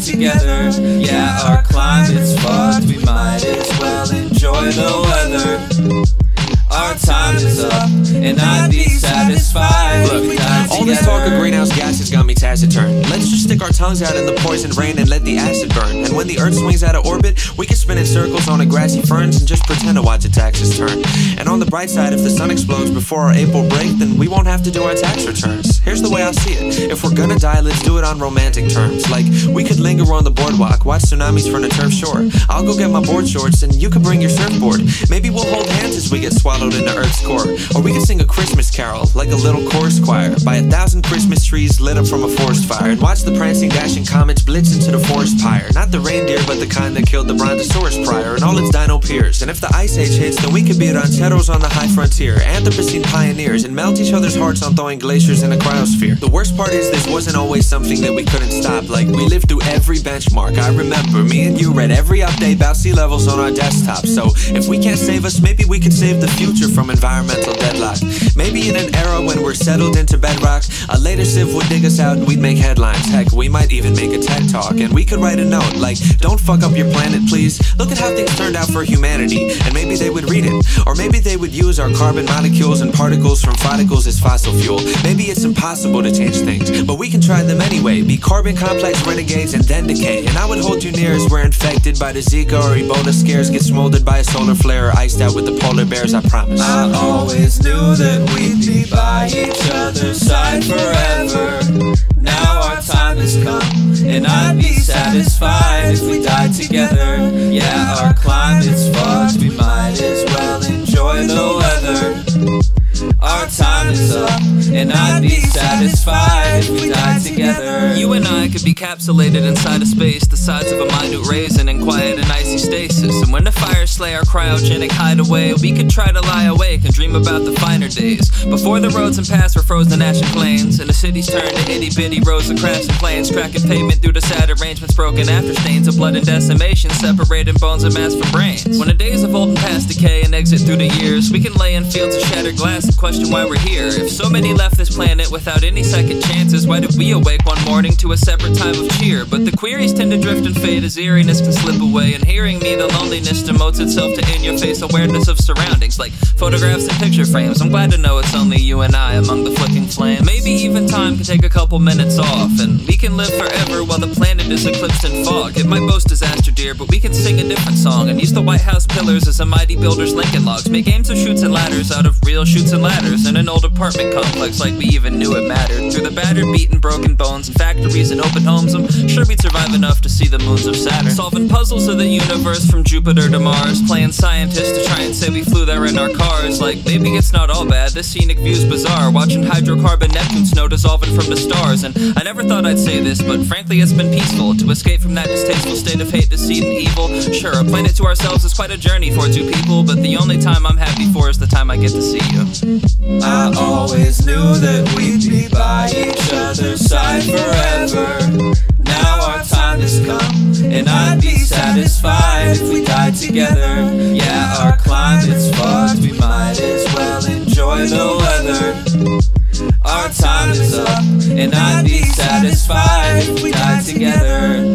die together. Yeah, our climate's fucked, we might as well enjoy the weather. Our time is up, and I'd be satisfied if we died together. All this talk of greenhouse gases got me taciturn. Let's just stick our tongues out in the poison rain and let the acid burn. And when the earth swings out of orbit, we can spin in circles on a grassy ferns and just pretend to watch the taxes turn. And on the bright side, if the sun explodes before our April break, then we won't have to do our tax returns. Here's the way I see it: if we're gonna die, let's do it on romantic terms. Like, we could linger on the boardwalk, watch tsunamis from the turf shore. I'll go get my board shorts and you can bring your surfboard. Maybe we'll hold hands as we get swallowed into Earth's core. Or we could sing a Christmas carol, like a little chorus choir, by 1,000 Christmas trees lit up from a forest fire, and watch the prancing, dashing comets blitz into the forest pyre. Not the reindeer, but the kind that killed the brontosaurus prior and all its dino peers. And if the ice age hits, then we could be rancheros on the high frontier, anthropocene pioneers, and melt each other's hearts on thawing glaciers in a cryosphere. The worst part is this wasn't always something that we couldn't stop. Like, we lived through every benchmark. I remember me and you read every update about sea levels on our desktop. So if we can't save us, maybe we could save the future from environmental deadlock. Maybe in an era when we're settled into bedrock, a later civ would dig us out and we'd make headlines. Heck, we might even make a TED talk, and we could write a note like, don't fuck up your planet please, look at how things turned out for humanity. And maybe they would read it, or maybe they would use our carbon molecules and particles from follicles as fossil fuel. Maybe it's impossible to change things, but we can try them anyway. Be carbon complex renegades and then decay. And I would hold you near as we're infected by the Zika or Ebola scares, get smoldered by a solar flare, or iced out with the polar bears, I promise. I always knew that we'd be by each other's side forever. Now our time has come, and I'd be satisfied if we died together. Yeah, our climate's fucked, we might as well enjoy the weather. Our time is up, and I'd be satisfied if we died together. You and I could be capsulated inside a space the size of a minute raisin in quiet and icy stasis. And when the fires slay our cryogenic hideaway, we could try to lie awake and dream about the finer days, before the roads and paths were frozen ashen plains, and the cities turned to itty-bitty rows of crashing planes, cracking pavement due to sad arrangements, broken after stains of blood and decimation, separating bones and mass from brains. When the days of old and past decay and exit through the years, we can lay in fields of shattered glass and question why we're here. If so many left this planet without any second chances, why did we awake one morning to a separate time of cheer? But the queries tend to drift and fade as eeriness can slip away, and hearing me, the loneliness demotes itself to in-your-face awareness of surroundings, like photographs and picture frames. I'm glad to know it's only you and I among the flicking flames. Maybe even time can take a couple minutes off, and we can live forever while the planet is eclipsed in fog. It might boast disaster, dear, but we can sing a different song, and use the White House pillars as a mighty builder's Lincoln logs. Make games of chutes and ladders out of real chutes and ladders in an old apartment complex, like we even knew it mattered. Through the battered, beaten, broken bones and factories and open homes, I'm sure we'd survive enough to see the moons of Saturn. Solving puzzles of the universe from Jupiter to Mars, playing scientists to try and say we flew there in our cars. Like, maybe it's not all bad, this scenic view's bizarre, watching hydrocarbon Neptune snow dissolving from the stars. And I never thought I'd say this, but frankly it's been peaceful to escape from that distasteful state of hate, deceit, and evil. Sure, a planet to ourselves is quite a journey for two people, but the only time I'm happy for is the time I get to see you. I always knew that we'd be by each other's side forever. Now our time has come, and I'd be satisfied if we died together. Yeah, our climate's fucked, we might as well enjoy the weather. Our time is up, and I'd be satisfied if we died together.